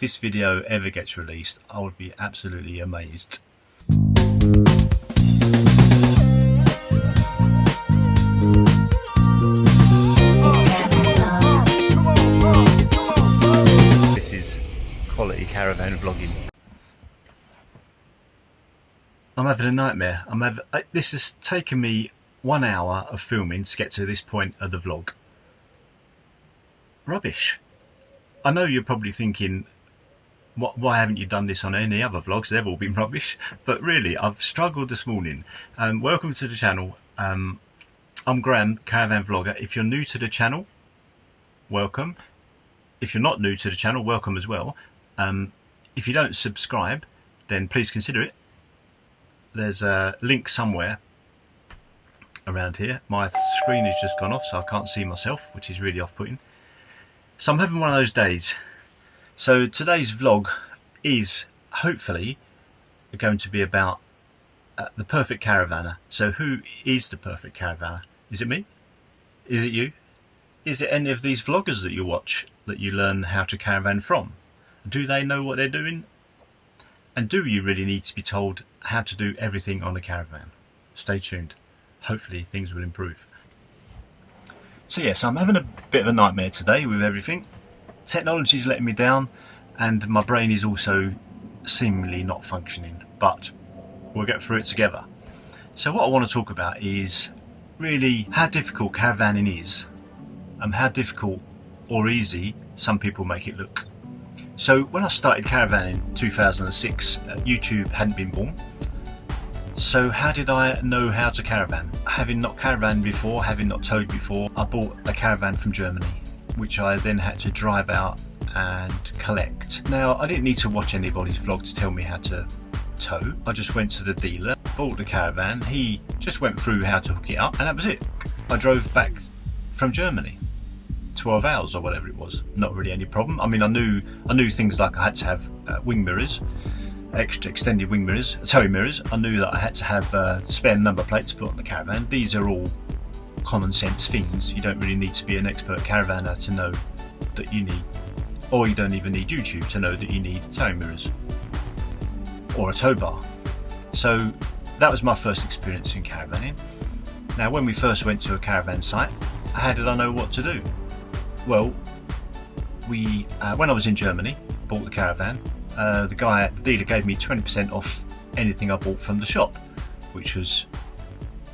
this video ever gets released, I would be absolutely amazed. This is quality caravan vlogging. I'm having a nightmare. This has taken me 1 hour of filming to get to this point of the vlog. Rubbish. I know you're probably thinking, why haven't you done this on any other vlogs? They've all been rubbish. But really, I've struggled this morning. Welcome to the channel. I'm Graham, Caravan Vlogger. If you're new to the channel, welcome. If you're not new to the channel, welcome as well. If you don't subscribe, then please consider it. There's a link somewhere around here. My screen has just gone off, so I can't see myself, which is really off-putting. So I'm having one of those days. So today's vlog is hopefully going to be about the perfect caravanner. So who is the perfect caravanner? Is it me? Is it you? Is it any of these vloggers that you watch that you learn how to caravan from? Do they know what they're doing? And do you really need to be told how to do everything on a caravan? Stay tuned. Hopefully things will improve. So yes, I'm having a bit of a nightmare today with everything. Technology's letting me down and my brain is also seemingly not functioning, but we'll get through it together. So what I want to talk about is really how difficult caravanning is and how difficult or easy some people make it look. So when I started caravanning in 2006, YouTube hadn't been born. So how did I know how to caravan? Having not caravaned before, having not towed before, I bought a caravan from Germany, which I then had to drive out and collect. Now, I didn't need to watch anybody's vlog to tell me how to tow. I just went to the dealer, bought the caravan, he just went through how to hook it up, and that was it. I drove back from Germany. 12 hours or whatever it was. Not really any problem. I mean, I knew things like I had to have wing mirrors, extra extended wing mirrors, towing mirrors. I knew that I had to have spare number plates to put on the caravan. These are all common sense things. You don't really need to be an expert caravanner to know that you need, or you don't even need YouTube to know that you need towing mirrors or a tow bar. So that was my first experience in caravanning. Now, when we first went to a caravan site, how did I know what to do? Well, when I was in Germany, bought the caravan, the dealer gave me 20% off anything I bought from the shop, which was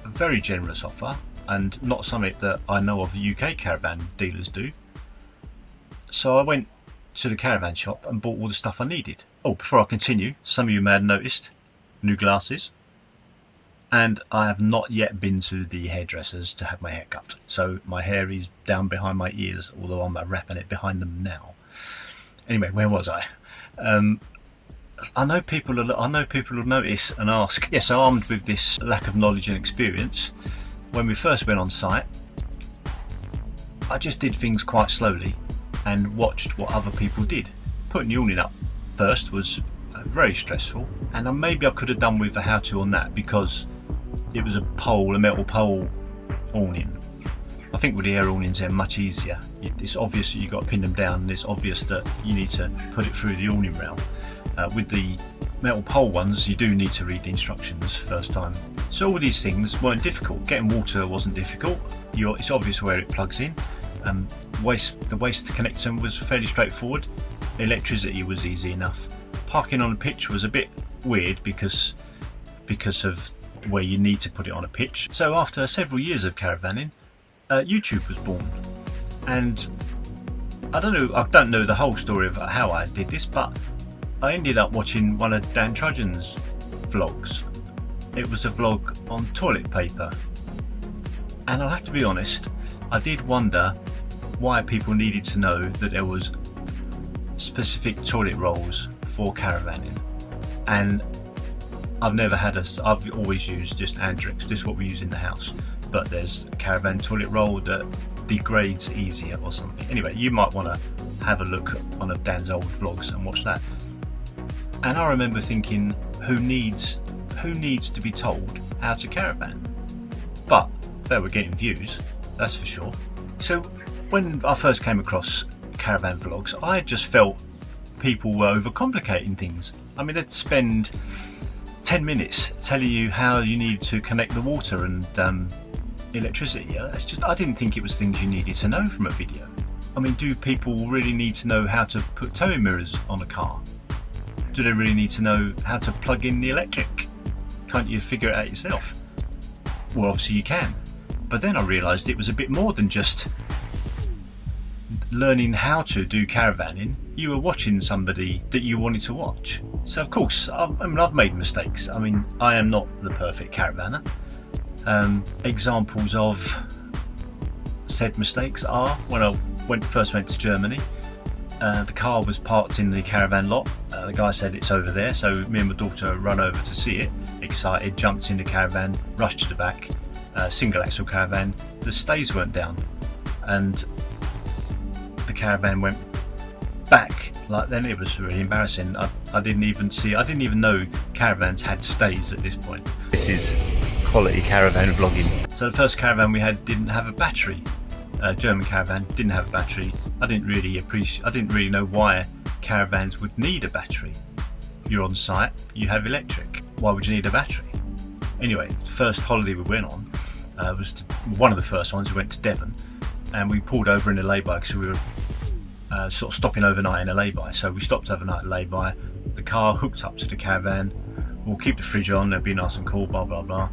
a very generous offer and not something that I know of UK caravan dealers do. So I went to the caravan shop and bought all the stuff I needed. Oh, before I continue, some of you may have noticed new glasses. And I have not yet been to the hairdressers to have my hair cut. So my hair is down behind my ears, although I'm wrapping it behind them now. Anyway, where was I? I know people will notice and ask. Yes, armed with this lack of knowledge and experience, when we first went on site, I just did things quite slowly and watched what other people did. Putting the awning up first was very stressful, and maybe I could have done with a how-to on that because it was a metal pole awning. I think with the air awnings they're much easier. It's obvious that you've got to pin them down, and it's obvious that you need to put it through the awning rail. With the metal pole ones, you do need to read the instructions first time. So all these things weren't difficult. Getting water wasn't difficult. It's obvious where it plugs in. The waste to connect them was fairly straightforward. The electricity was easy enough. Parking on a pitch was a bit weird because of where you need to put it on a pitch. So after several years of caravanning, YouTube was born, and I don't know the whole story of how I did this, but I ended up watching one of Dan Trudgeon's vlogs. It was a vlog on toilet paper, and I'll have to be honest, I did wonder why people needed to know that there was specific toilet rolls for caravanning. And I've always used just Andrex, just what we use in the house. But there's a caravan toilet roll that degrades easier or something. Anyway, you might want to have a look at one of Dan's old vlogs and watch that. And I remember thinking, who needs to be told how to caravan? But they were getting views, that's for sure. So when I first came across caravan vlogs, I just felt people were overcomplicating things. I mean, they'd spend 10 minutes telling you how you need to connect the water and electricity. It's just, I didn't think it was things you needed to know from a video. I mean, do people really need to know how to put towing mirrors on a car? Do they really need to know how to plug in the electric? Can't you figure it out yourself? Well, obviously you can. But then I realised it was a bit more than just learning how to do caravanning. You were watching somebody that you wanted to watch. So of course, I've made mistakes. I mean, I am not the perfect caravanner. Examples of said mistakes are when I first went to Germany. The car was parked in the caravan lot. The guy said it's over there, so me and my daughter run over to see it. Excited, jumped in the caravan, rushed to the back. Single axle caravan. The stays weren't down, and the caravan went back. Like then, it was really embarrassing. I didn't even know caravans had stays at this point. This is quality caravan vlogging. So the first caravan we had didn't have a battery. German caravan didn't have a battery. I didn't really know why caravans would need a battery. You're on site, you have electric. Why would you need a battery? Anyway, the first holiday we went on was one of the first ones. We went to Devon, and we pulled over in a lay-by because we were sort of stopping overnight in a lay-by. So we stopped overnight in a lay-by. The car hooked up to the caravan. We'll keep the fridge on. It'll be nice and cool. Blah blah blah.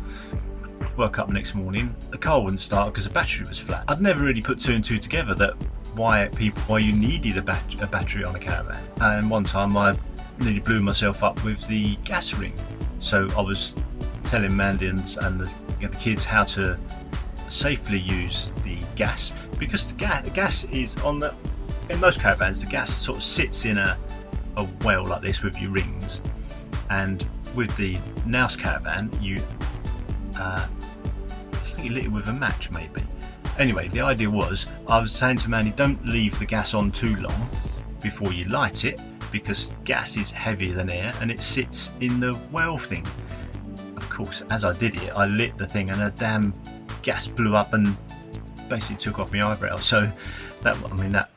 Woke up next morning, the car wouldn't start because the battery was flat. I'd never really put two and two together that why you needed a battery on a caravan. And one time I nearly blew myself up with the gas ring. So I was telling Mandy and the kids how to safely use the gas, because the gas is in most caravans, the gas sort of sits in a well like this with your rings, and with the Nouse caravan I think you lit it with a match maybe. Anyway, the idea was, I was saying to Mandy, don't leave the gas on too long before you light it, because gas is heavier than air and it sits in the well thing. Of course, as I did it, I lit the thing and a damn gas blew up and basically took off my eyebrow. So that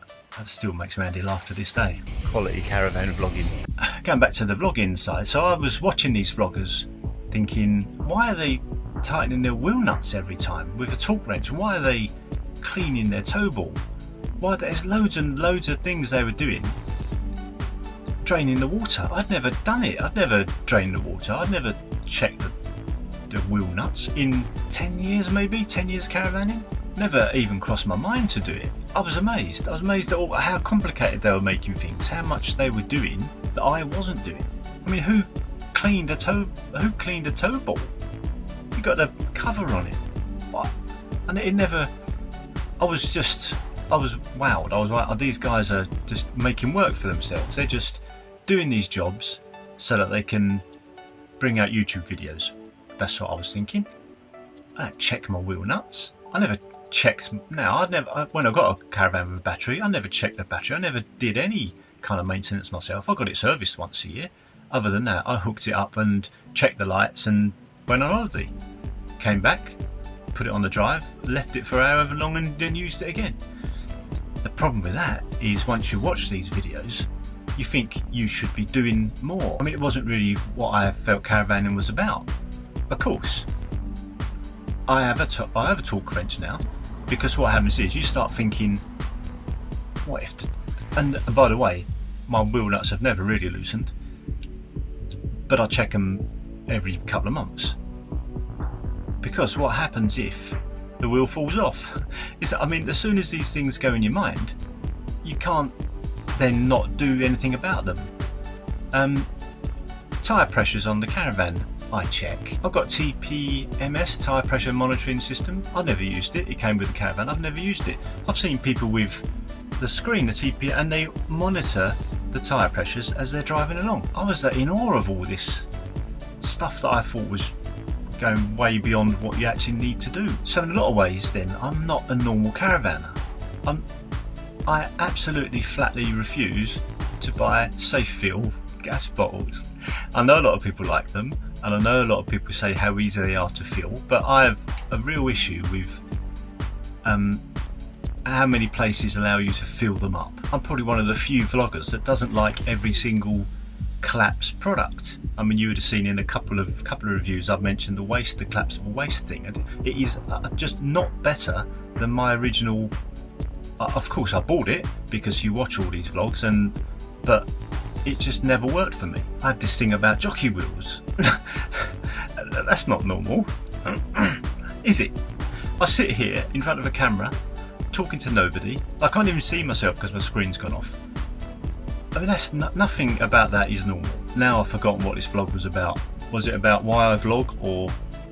still makes Mandy laugh to this day. Quality caravan vlogging. Going back to the vlogging side, so I was watching these vloggers thinking, why are they tightening their wheel nuts every time with a torque wrench? Why are they cleaning their tow ball? Why, there's loads and loads of things they were doing. Draining the water. I'd never done it. I'd never drained the water. I'd never checked the wheel nuts in 10 years maybe, 10 years caravanning. Never even crossed my mind to do it. I was amazed. I was amazed at how complicated they were making things, how much they were doing that I wasn't doing. I mean, who cleaned the tow ball? You got the cover on it. What? And it never. I was wowed. I was like, oh, these guys are just making work for themselves. They're just doing these jobs so that they can bring out YouTube videos. That's what I was thinking. I don't check my wheel nuts. I never checked. Now, when I got a caravan with a battery, I never checked the battery. I never did any kind of maintenance myself. I got it serviced once a year. Other than that, I hooked it up and checked the lights and went on holiday. Came back, put it on the drive, left it for however long and then used it again. The problem with that is once you watch these videos, you think you should be doing more. I mean, it wasn't really what I felt caravanning was about. Of course, I have a torque wrench now, because what happens is you start thinking, what if? And by the way, my wheel nuts have never really loosened, but I check them every couple of months. Because what happens if the wheel falls off? I mean, as soon as these things go in your mind, you can't then not do anything about them. Tyre pressures on the caravan, I check. I've got TPMS, tyre pressure monitoring system. I've never used it. It came with the caravan. I've never used it. I've seen people with the screen, the TP, and they monitor the tyre pressures as they're driving along. I was in awe of all this stuff that I thought was going way beyond what you actually need to do. So in a lot of ways then, I'm not a normal caravanner. I absolutely flatly refuse to buy safe fill gas bottles. I know a lot of people like them, and I know a lot of people say how easy they are to fill, but I have a real issue with how many places allow you to fill them up. I'm probably one of the few vloggers that doesn't like every single collapsed product. I mean, you would have seen in a couple of reviews I've mentioned the collapsible waist thing. It is just not better than my original. Of course, I bought it because you watch all these vlogs, but it just never worked for me. I have this thing about jockey wheels. That's not normal, is it? I sit here in front of a camera talking to nobody. I can't even see myself because my screen's gone off. I mean, that's nothing about that is normal. Now I've forgotten what this vlog was about. Was it about why I vlog or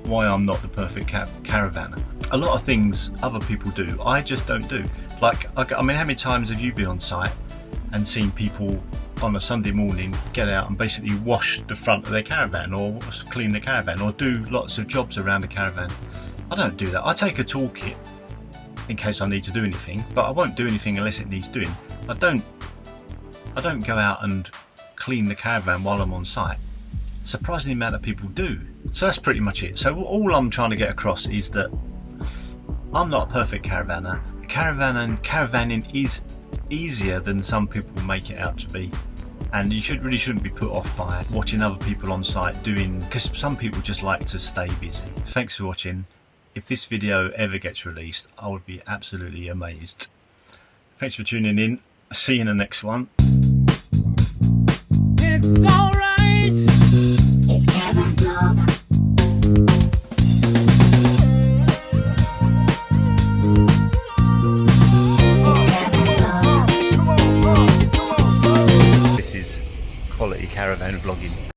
why I'm not the perfect caravanner? A lot of things other people do, I just don't do. Like, I mean, how many times have you been on site and seen people on a Sunday morning get out and basically wash the front of their caravan or clean the caravan or do lots of jobs around the caravan? I don't do that. I take a toolkit in case I need to do anything, but I won't do anything unless it needs doing. I don't go out and clean the caravan while I'm on site. Surprising amount of people do. So that's pretty much it. So all I'm trying to get across is that I'm not a perfect caravanner. Caravanning is easier than some people make it out to be, and you really shouldn't be put off by watching other people on site doing, because some people just like to stay busy. Thanks for watching. If this video ever gets released, I would be absolutely amazed. Thanks for tuning in. See you in the next one.